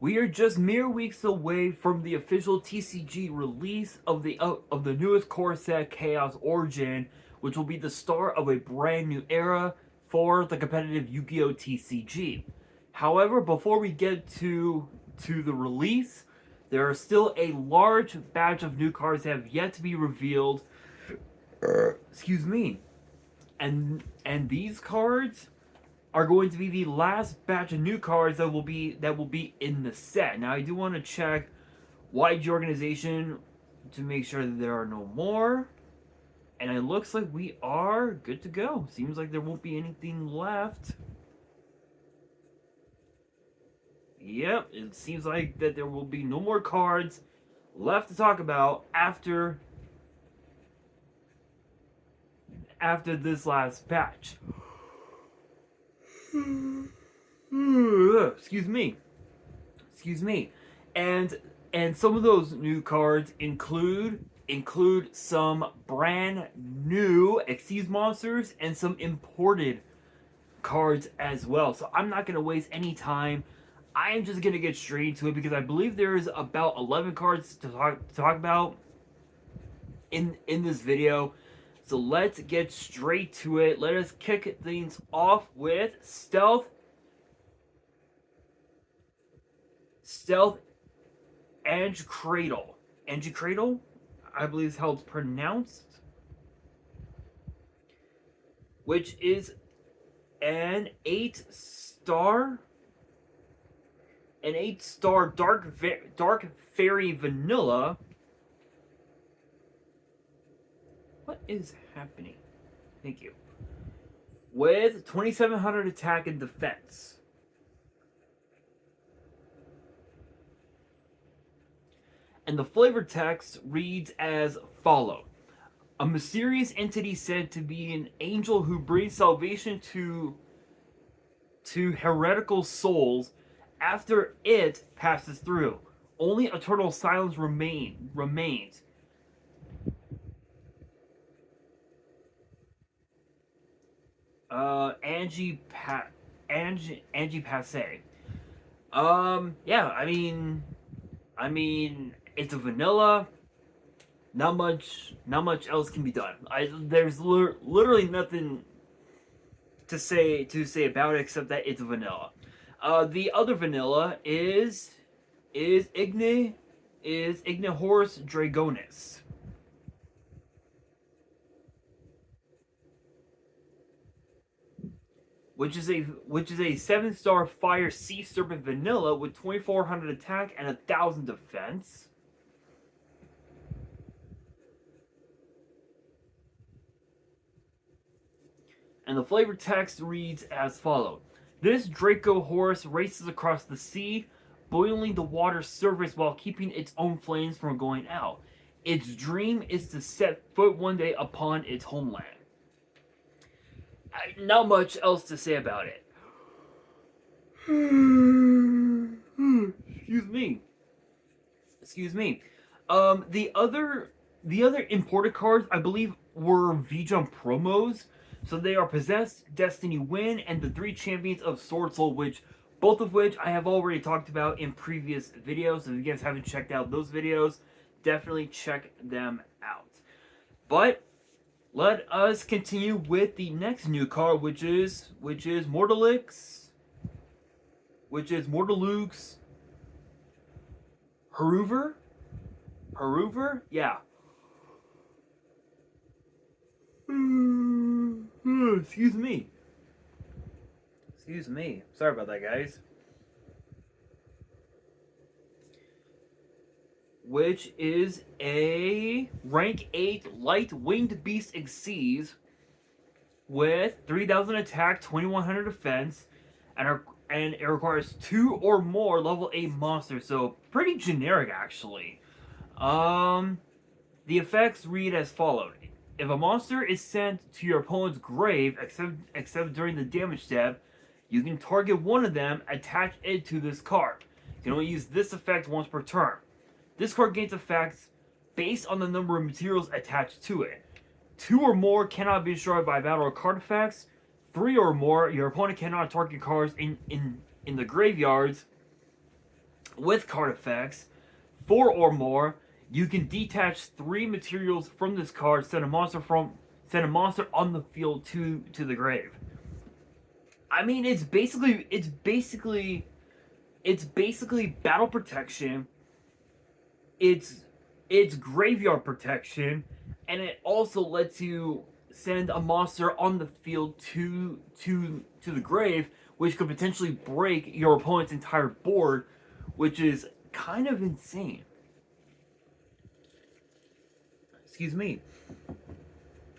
We are just mere weeks away from the official TCG release of the newest core set, Chaos Origin, which will be the start of a brand new era for the competitive Yu-Gi-Oh TCG. However, before we get to the release, there are still a large batch of new cards that have yet to be revealed. Excuse me. And these cards are going to be the last batch of new cards that will be in the set. Now I do want to check YG organization to make sure that there are no more. And it looks like we are good to go. Seems like there won't be anything left. Yep, it seems like that there will be no more cards left to talk about after this last batch. Excuse me. And some of those new cards include some brand new Xyz monsters and some imported cards as well. So I'm not gonna waste any time. I am just gonna get straight into it because I believe there is about 11 cards to talk about in this video. So let's get straight to it. Let us kick things off with Stealth and Cradle. And Cradle, I believe is how it's pronounced. Which is an 8-star Dark Fairy Vanilla. What is happening? Thank you. With 2700 attack and defense. And the flavor text reads as follows. A mysterious entity said to be an angel who brings salvation to heretical souls after it passes through. Only eternal silence remains. Angie Passe. Yeah, I mean, it's a vanilla. Not much else can be done. There's literally nothing to say about it except that it's a vanilla. The other vanilla is Ignihorus Dragonis. Which is a 7-star Fire Sea Serpent Vanilla with 2400 attack and 1000 defense. And the flavor text reads as follows. This Draco horse races across the sea, boiling the water's surface while keeping its own flames from going out. Its dream is to set foot one day upon its homeland. Not much else to say about it. Excuse me. The other imported cards, I believe, were V-Jump promos. So they are Possessed, Destiny Win, and the 3 Champions of Sword Soul, both of which I have already talked about in previous videos. So if you guys haven't checked out those videos, definitely check them out. But let us continue with the next new card, which is Mortalix, Haruver, yeah. Excuse me. Sorry about that, guys. Which is a rank 8 light winged beast Xyz with 3000 attack, 2100 defense, and it requires 2 or more level 8 monsters. So pretty generic, actually. The effects read as follows. If a monster is sent to your opponent's grave, except during the damage step, you can target one of them, attach it to this card. You can only use this effect once per turn. This card gains effects based on the number of materials attached to it. 2 or more cannot be destroyed by battle or card effects. 3 or more, your opponent cannot target cards in the graveyards with card effects, 4 or more, you can detach 3 materials from this card, send a monster on the field to the grave. I mean, it's basically battle protection. It's it's graveyard protection, and it also lets you send a monster on the field to the grave, which could potentially break your opponent's entire board, which is kind of insane. Excuse me.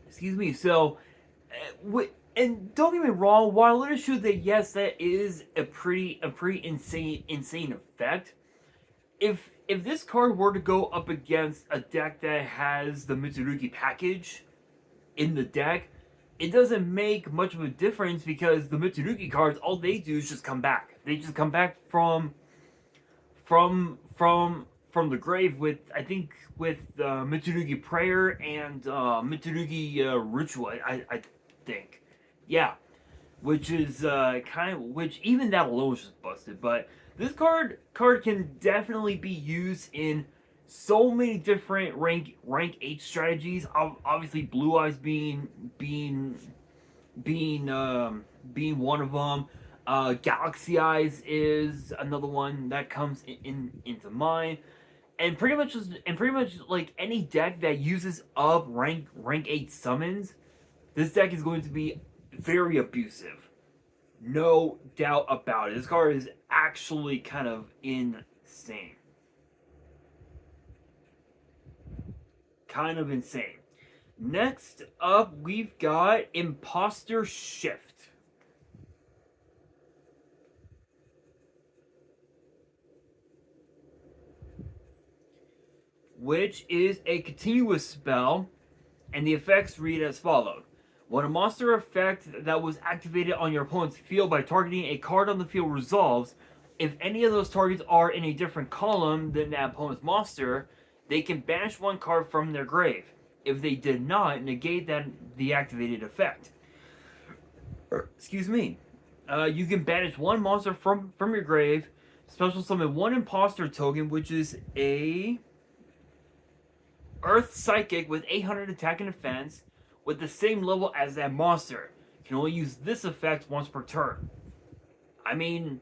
Excuse me. So, and don't get me wrong. While it is true that yes, that is a pretty insane effect. If this card were to go up against a deck that has the Mitsurugi package in the deck, it doesn't make much of a difference because the Mitsurugi cards, all they do is just come back. They just come back from the grave with, I think, with Mitsurugi Prayer and Mitsurugi Ritual. I think, yeah, which is which even that alone is just busted. But this card can definitely be used in so many different rank 8 strategies. Obviously, Blue Eyes being being one of them. Galaxy Eyes is another one that comes into mind, and pretty much like any deck that uses up rank 8 summons, this deck is going to be very abusive. No doubt about it. This card is actually kind of insane. Kind of insane. Next up, we've got Imposter Shift, which is a continuous spell, and the effects read as follows. When a monster effect that was activated on your opponent's field by targeting a card on the field resolves, if any of those targets are in a different column than that opponent's monster, they can banish 1 card from their grave. If they did not, negate the activated effect. Excuse me. You can banish 1 monster from your grave, special summon 1 imposter token, which is a Earth Psychic with 800 attack and defense, with the same level as that monster. You can only use this effect once per turn. I mean,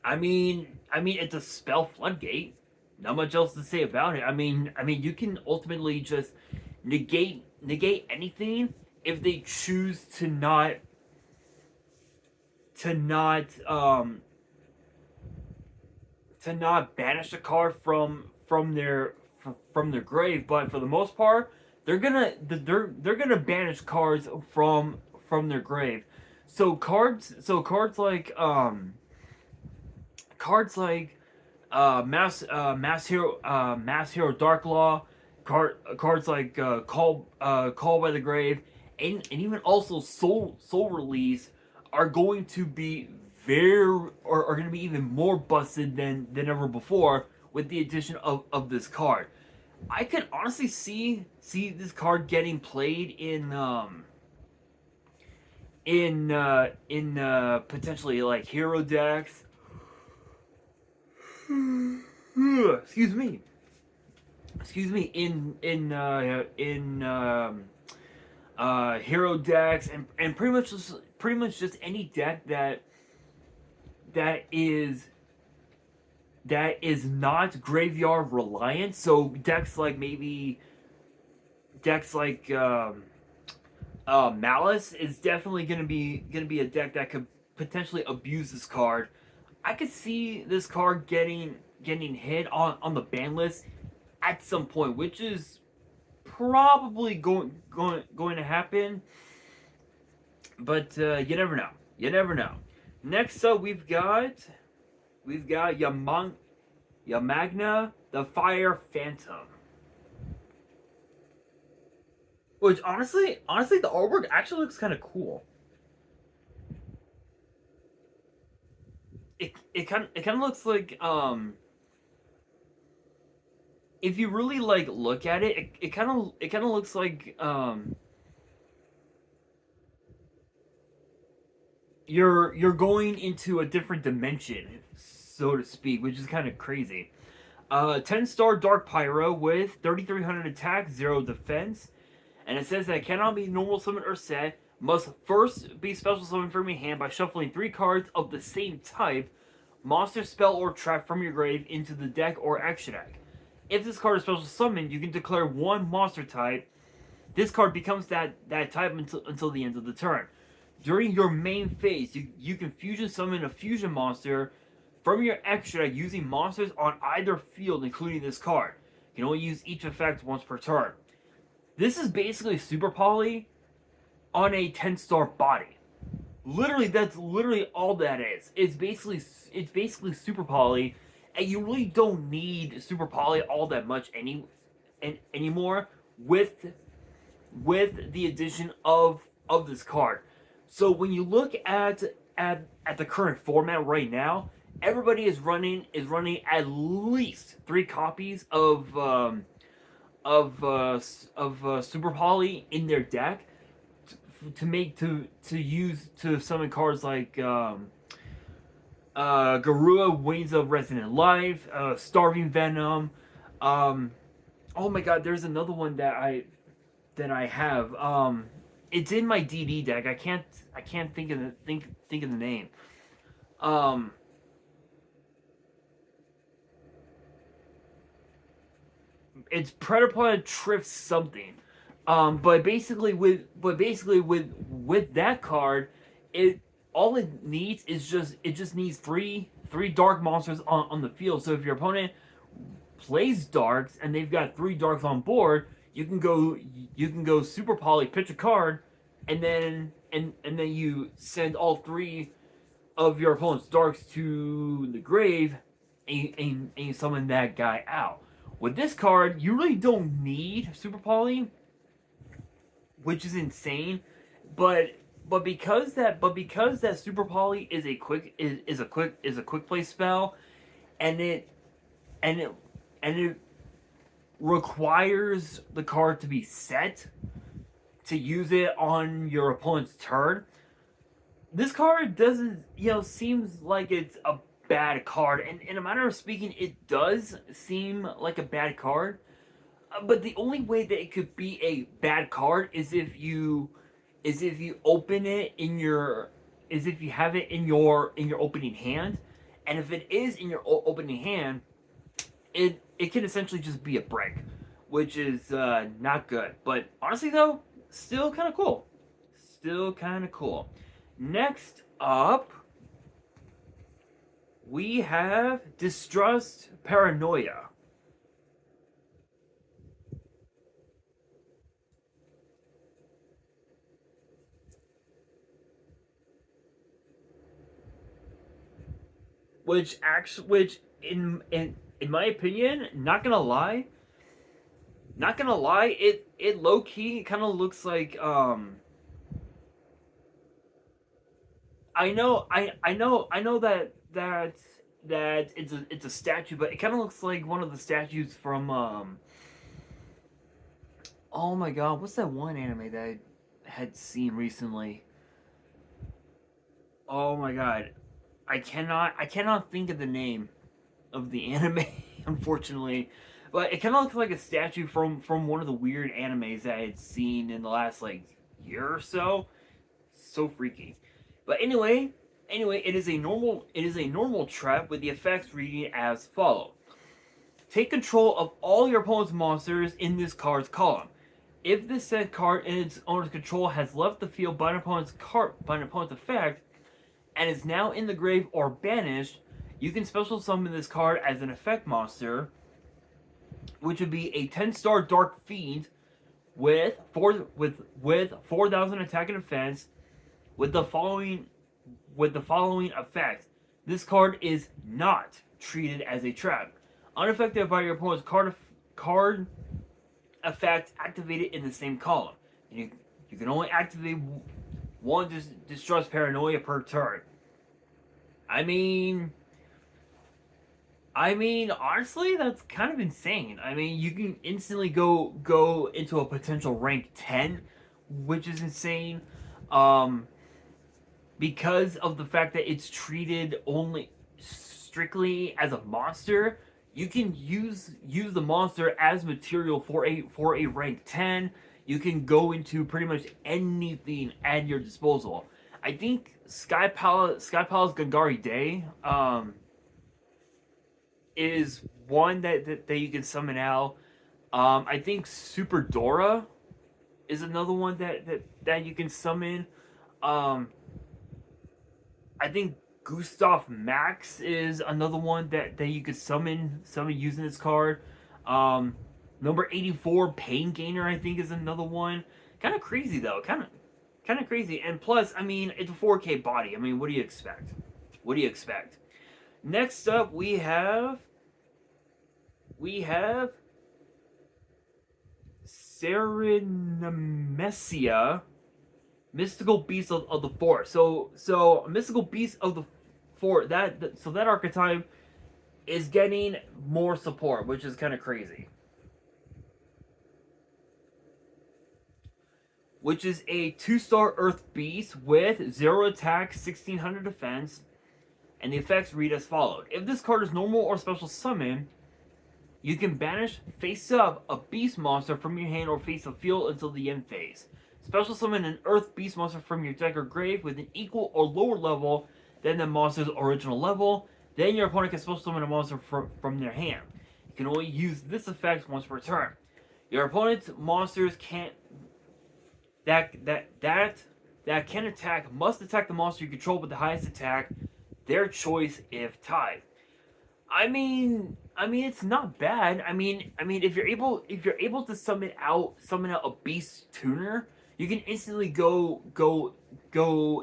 it's a spell floodgate. Not much else to say about it. You can ultimately just negate anything if they choose to not to not banish a card from their grave. But for the most part, they're gonna banish cards from their grave. So cards like Mass Hero Dark Law, cards like Call by the Grave, and even also Soul Release are going to be are going to be even more busted than ever before with the addition of this card. I could honestly see this card getting played in potentially like hero decks. Excuse me. Excuse me. In hero decks and pretty much just any deck that is not graveyard reliant. So decks like Malice is definitely gonna be a deck that could potentially abuse this card. I could see this card getting hit on the ban list at some point, which is probably going to happen. But you never know. You never know. Next up, we've got Yamagna the Fire Phantom. Which honestly, the artwork actually looks kind of cool. It kind of looks like if you really like look at it, it kind of looks like you're going into a different dimension. so to speak, which is kind of crazy. 10-star Dark Pyro with 3,300 attack, 0 defense. And it says that it cannot be normal summon or set. Must first be special summoned from your hand by shuffling 3 cards of the same type, monster, spell, or trap from your grave into the deck or extra deck. If this card is special summoned, you can declare 1 monster type. This card becomes that type until the end of the turn. During your main phase, you can fusion summon a fusion monster from your extra deck using monsters on either field, including this card. You can only use each effect once per turn. This is basically Super Poly on a 10-star body. Literally, that's literally all that is. It's basically Super Poly, and you really don't need Super Poly all that much anymore with the addition of this card. So when you look at the current format right now, everybody is running at least 3 copies of Super Poly in their deck to use to summon cards like Garua, Wings of Resonant Life, Starving Venom. Oh my God, there's another one that I have. It's in my DD deck. I can't think of the name. It's Predapod Trift something. But basically with that card, it needs needs three dark monsters on the field. So if your opponent plays darks and they've got 3 darks on board, you can go Super Poly, pitch a card, and then you send all 3 of your opponent's darks to the grave, and you summon that guy out. With this card, you really don't need Super Poly, which is insane. But because that Super Poly is a quick play spell, and it requires the card to be set to use it on your opponent's turn. This card doesn't, seems like it's a bad card, and in a manner of speaking, it does seem like a bad card. But the only way that it could be a bad card is if you open it if you have it in your opening hand, and if it is in your opening hand, it can essentially just be a break, which is not good. But honestly, though, still kind of cool. Next up, we have Distrust Paranoia. Which in my opinion, not gonna lie, it low key kind of looks like I know that it's a statue, but it kind of looks like one of the statues from oh my God, what's that one anime that I had seen recently? Oh my God, I cannot think of the name of the anime, unfortunately. But it kind of looks like a statue from one of the weird animes that I had seen in the last year or so. So freaky. But anyway, it is a normal trap with the effects reading as follow. Take control of all your opponent's monsters in this card's column. If this said card in its owner's control has left the field by an opponent's effect and is now in the grave or banished, you can special summon this card as an effect monster, which would be a 10-star Dark Fiend with 4,000 attack and defense, with the following effect. This card is not treated as a trap. Unaffected by your opponent's card effect activated in the same column. You can only activate one Distrust Paranoia per turn. I mean, honestly, that's kind of insane. I mean, you can instantly go into a potential rank 10, which is insane. Because of the fact that it's treated only strictly as a monster, you can use the monster as material for a rank 10. You can go into pretty much anything at your disposal. I think Sky Palace Gangari Day is one that you can summon out. I think Super Dora is another one that you can summon. Um, I think Gustav Max is another one that you could summon using this card. Um, Number 84 Pain Gainer I think is another one. Kind of crazy though. Kind of crazy. And plus, I mean, it's a 4K body. I mean, what do you expect? What do you expect? Next up, we have Serenimesia, Mystical Beast of the Forest. So Mystical Beast of the Forest, that archetype is getting more support, which is kind of crazy. Which is a 2-star Earth Beast with 0 attack, 1600 defense, and the effects read as followed. If this card is normal or special summon, you can banish face up a beast monster from your hand or face the field until the end phase. Special summon an Earth Beast monster from your deck or grave with an equal or lower level than the monster's original level. Then your opponent can special summon a monster from their hand. You can only use this effect once per turn. Your opponent's monsters can't that can attack must attack the monster you control with the highest attack, their choice if tied. I mean, it's not bad. I mean, if you're able to summon out a beast tuner, you can instantly go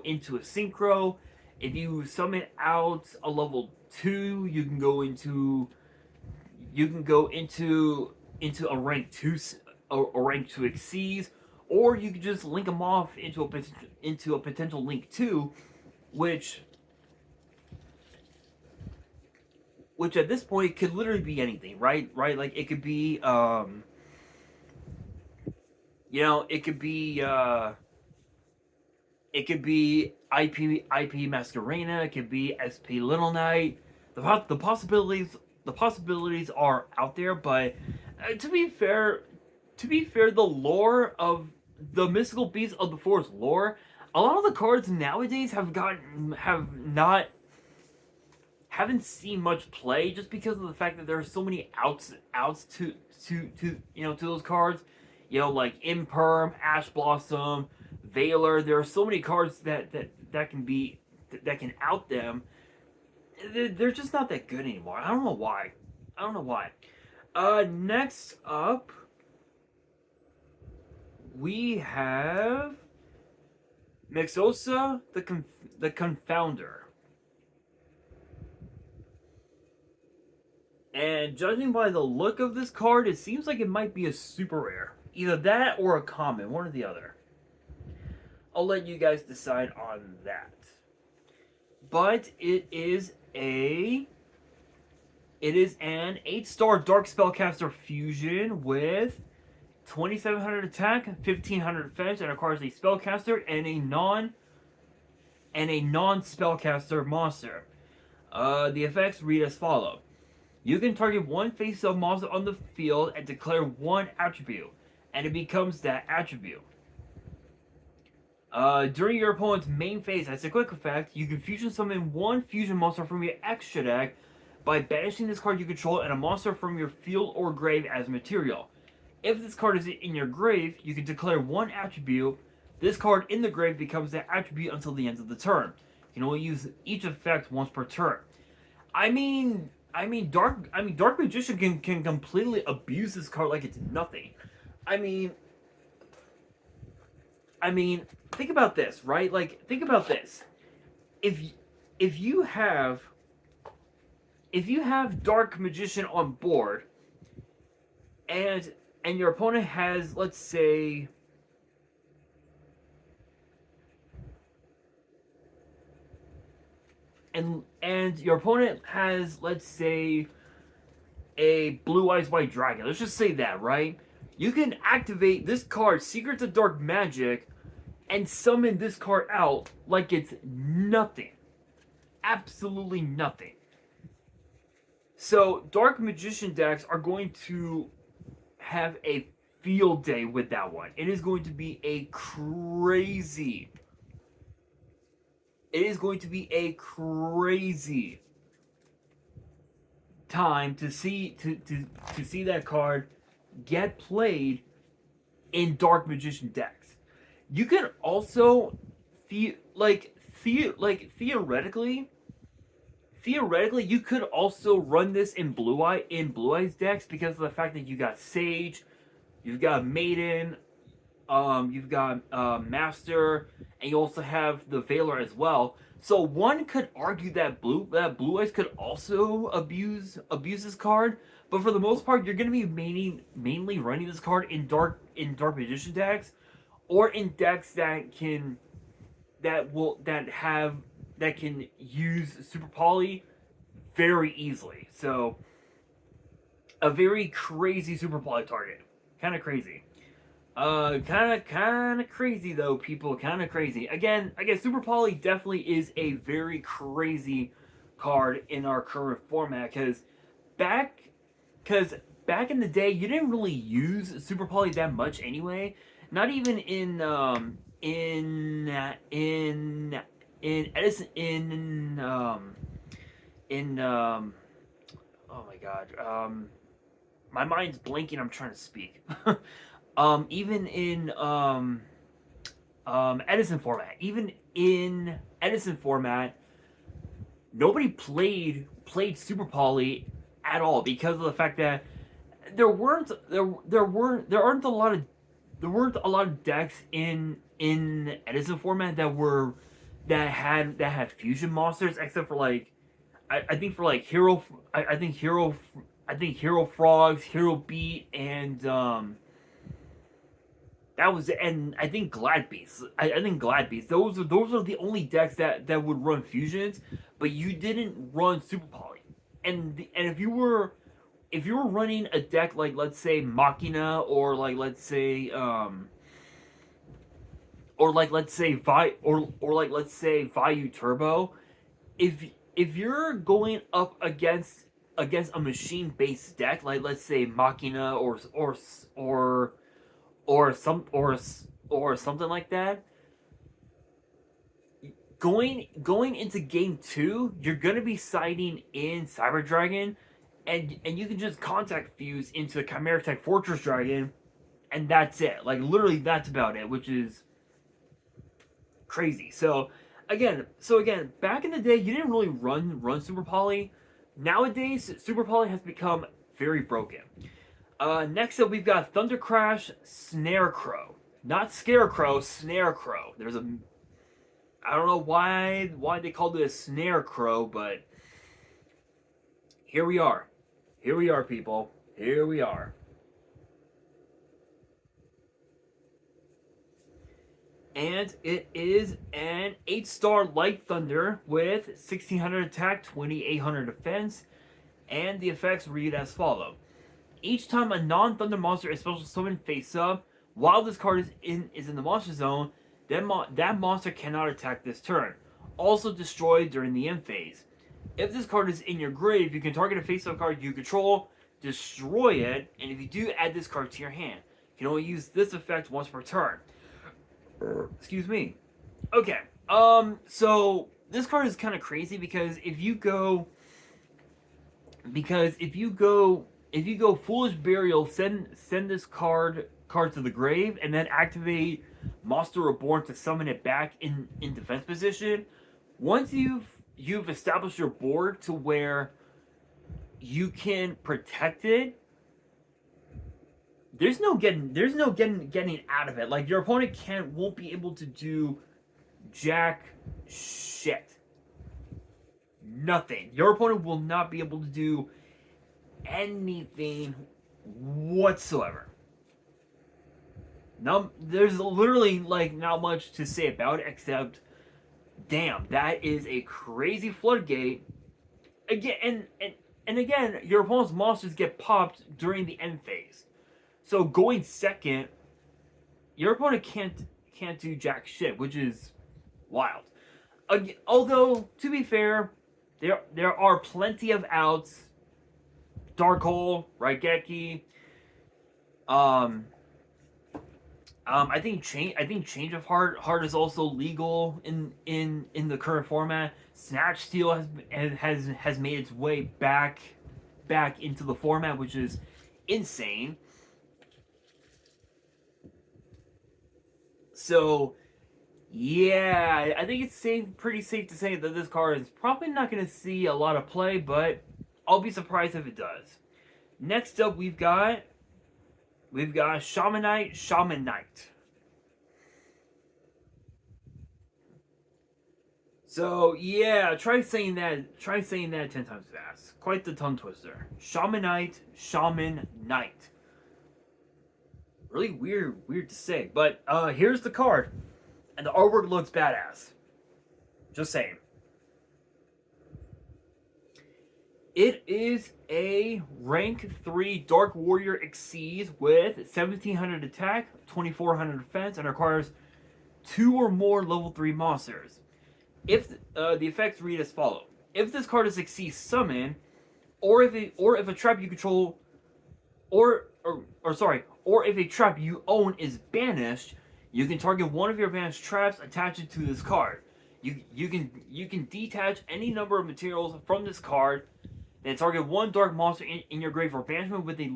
into a synchro. If you summon out a level 2, you can go into a rank 2 or rank 2 exceeds, or you can just link them off into a potential link 2, which at this point could literally be anything, right? Like it could be, it could be IP Masquerena, it could be SP Little Knight. The possibilities are out there, but to be fair, the lore of the Mystical Beasts of the Forest lore, a lot of the cards nowadays haven't seen much play just because of the fact that there are so many outs to those cards. Like Imperm, Ash Blossom, Veiler. There are so many cards that can out them. They're just not that good anymore. I don't know why. Next up, we have Mixosa the Confounder. And judging by the look of this card, it seems like it might be a super rare. Either that or a common, one or the other. I'll let you guys decide on that. But it is an 8-star Dark Spellcaster fusion with 2700 attack, 1500 defense, and acquires a spellcaster and a non-spellcaster monster. The effects read as follow. You can target one face-up monster on the field and declare one attribute, and it becomes that attribute. During your opponent's main phase, as a quick effect, you can fusion summon one fusion monster from your extra deck by banishing this card you control and a monster from your field or grave as material. If this card is in your grave, you can declare one attribute. This card in the grave becomes that attribute until the end of the turn. You can only use each effect once per turn. Dark Magician can completely abuse this card like it's nothing. Think about this, right? Like, think about this. If you have Dark Magician on board, and your opponent has, let's say, and your opponent has, let's say, a Blue Eyes White Dragon. Let's just say that, right? You can activate this card, Secrets of Dark Magic, and summon this card out like it's nothing. Absolutely nothing. So Dark Magician decks are going to have a field day with that one. It is going to be a crazy. It is going to be a crazy time to see that card get played in Dark Magician decks. You can also theoretically you could also run this in Blue Eye's decks because of the fact that you got Sage, you've got Maiden, you've got Master, and you also have the Veiler as well. So one could argue that Blue Eyes could also abuse this card, but for the most part, you're going to be mainly running this card in Dark Magician decks, or in decks that can use Super Poly very easily. So a very crazy Super Poly target, kind of crazy. Kind of crazy though, people. Kind of crazy. Again, I guess Super Poly definitely is a very crazy card in our current format back, because back in the day, you didn't really use Super Poly that much anyway. Not even in Edison oh my god, my mind's blanking. I'm trying to speak. Even in Edison format, nobody played Super Poly at all because of the fact that there weren't a lot of decks in Edison format that had fusion monsters, except for like I think for like Hero Frogs, Hero Beat, and that was, and I think Glad Beasts. I think Glad Beasts. Those are the only decks that would run fusions, but you didn't run Super Poly. And if you were running a deck like, let's say, Machina, or like let's say Vayu Turbo, if you're going up against a machine based deck like, let's say, Machina or something like that, going into game 2, you're gonna be siding in Cyber Dragon, and you can just contact fuse into Chimera Tech Fortress Dragon, and that's it. Like, literally, that's about it, which is crazy. So again, back in the day, you didn't really run Super Poly. Nowadays, Super Poly has become very broken. Next up, we've got Thunder Crash Snarecrow. Not Scarecrow, Snarecrow. I don't know why they called it a Snarecrow, but here we are. Here we are, people. Here we are. And it is an 8-star Light Thunder with 1600 attack, 2800 defense, and the effects read as follow. Each time a non-thunder monster is special summoned face up, while this card is in the monster zone, that monster cannot attack this turn. Also destroyed during the end phase. If this card is in your grave, you can target a face-up card you control, destroy it, and if you do, add this card to your hand. You can only use this effect once per turn. Excuse me. Okay. So this card is kind of crazy because if you go Foolish Burial, send this card to the grave, and then activate Monster Reborn to summon it back in defense position. Once you've established your board to where you can protect it, there's no getting out of it. Like, your opponent won't be able to do jack shit. Nothing. Your opponent will not be able to do anything whatsoever. Now, there's literally like not much to say about it except, damn, that is a crazy floodgate. Again, and again, your opponent's monsters get popped during the end phase. So going second, your opponent can't do jack shit, which is wild. Although, to be fair, there are plenty of outs Dark Hole, Raigeki. I think change of heart is also legal in the current format. Snatch Steal has made its way back into the format, which is insane. So yeah, I think it's pretty safe to say that this card is probably not going to see a lot of play, but I'll be surprised if it does. Next up, we've got Shamanite. So yeah, try saying that 10 times fast. Quite the tongue twister. Shaman Knight. Really weird to say, but here's the card, and the artwork looks badass. Just saying. It is a rank 3 Dark Warrior Exceeds with 1700 attack, 2400 defense, and requires 2 or more level 3 monsters. If the effects read as follow: if this card is Exceeds summon, or if a trap you control, or if a trap you own is banished, you can target one of your banished traps, attach it to this card. You can detach any number of materials from this card, then target one dark monster in your grave for banishment with a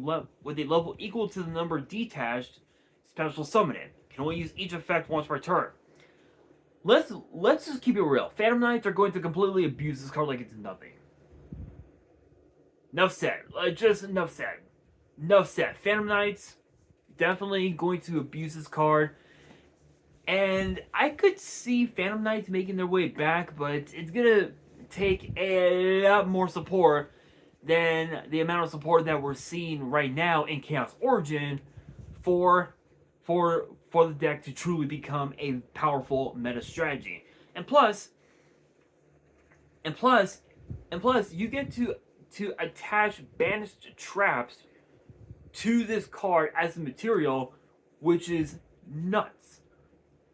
level equal to the number detached. Special summon it. Can only use each effect once per turn. Let's just keep it real. Phantom Knights are going to completely abuse this card like it's nothing. Enough said. Enough said. Phantom Knights definitely going to abuse this card. And I could see Phantom Knights making their way back, but it's gonna take a lot more support than the amount of support that we're seeing right now in Chaos Origin for the deck to truly become a powerful meta strategy. And plus, you get to attach banished traps to this card as a material, which is nuts.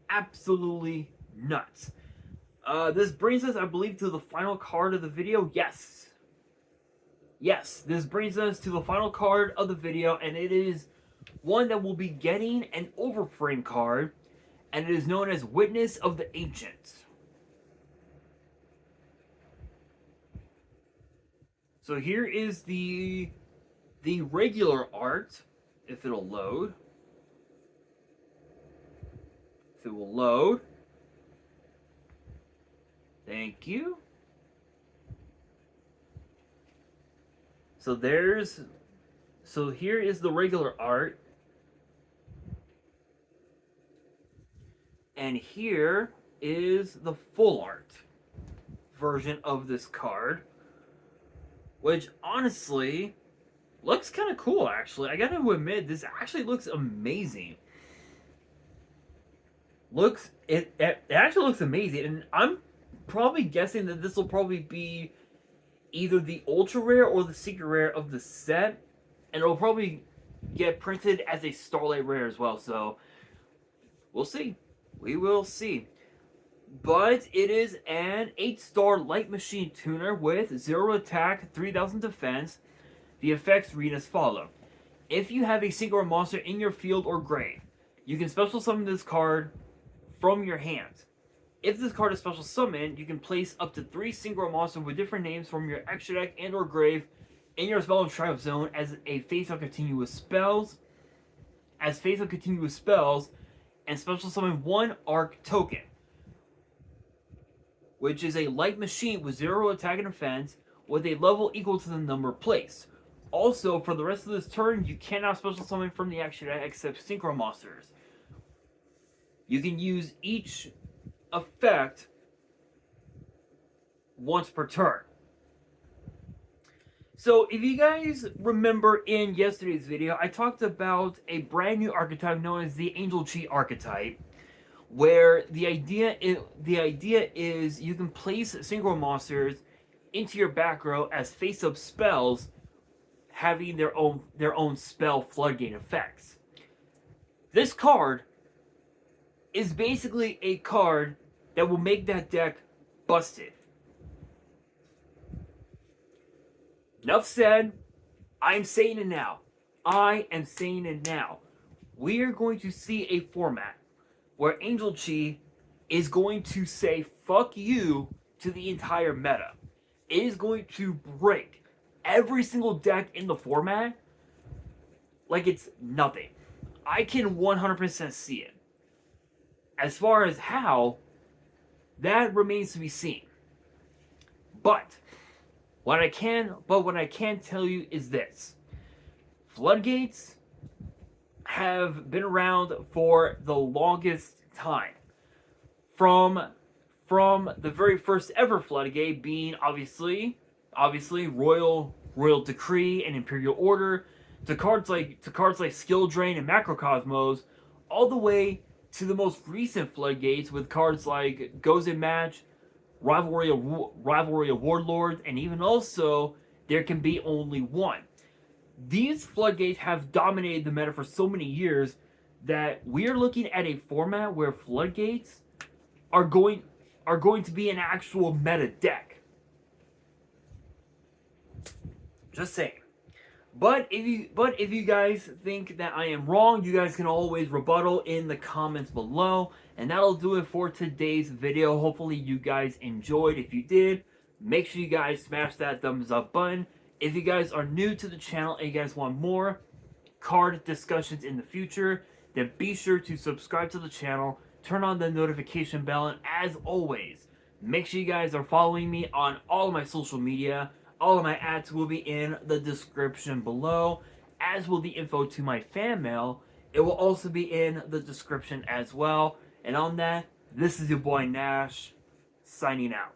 Absolutely nuts. This brings us, I believe, to the final card of the video. Yes, this brings us to the final card of the video, and it is one that will be getting an overframe card, and it is known as Witness of the Ancients. So here is the regular art, if it'll load. If it will load. Thank you. So here is the regular art. And here is the full art version of this card, which honestly looks kind of cool, actually. I gotta admit, this actually looks amazing. It actually looks amazing, and I'm probably guessing that this will probably be either the ultra rare or the secret rare of the set, and it will probably get printed as a Starlight rare as well. So we'll see. We will see. But it is an 8-star Light Machine Tuner with 0 attack, 3000 defense. The effects read as follow: if you have a single monster in your field or grave, you can special summon this card from your hand. If this card is special summoned, you can place up to 3 single monsters with different names from your extra deck and or grave in your spell and trap zone as face on continuous spells. And special summon 1 Arc token, which is a Light Machine with 0 attack and defense with a level equal to the number placed. Also, for the rest of this turn, you cannot special summon from the action deck except synchro monsters. You can use each effect once per turn. So if you guys remember in yesterday's video, I talked about a brand new archetype known as the Angel Cheat archetype, where the idea is you can place synchro monsters into your back row as face-up spells, having their own spell floodgate effects. This card is basically a card that will make that deck busted. Enough said. I'm saying it now. I am saying it now. We are going to see a format where Angel Chi is going to say fuck you to the entire meta. It is going to break every single deck in the format like it's nothing. I can 100% see it. As far as how, that remains to be seen. But what I can tell you is this. Floodgates have been around for the longest time. From the very first ever Floodgate being obviously Royal Decree and Imperial Order, to cards like Skill Drain and Macrocosmos, all the way to the most recent Floodgates with cards like Goes in Match, Rivalry of Warlords, and even also There Can Be Only One. These Floodgates have dominated the meta for so many years that we are looking at a format where Floodgates are going to be an actual meta deck. Just saying. But if you guys think that I am wrong, you guys can always rebuttal in the comments below. And that'll do it for today's video. Hopefully you guys enjoyed. If you did, make sure you guys smash that thumbs up button. If you guys are new to the channel and you guys want more card discussions in the future, then be sure to subscribe to the channel, turn on the notification bell, and as always, make sure you guys are following me on all of my social media. All of my ads will be in the description below, as will the info to my fan mail. It will also be in the description as well. And on that, this is your boy Nash, signing out.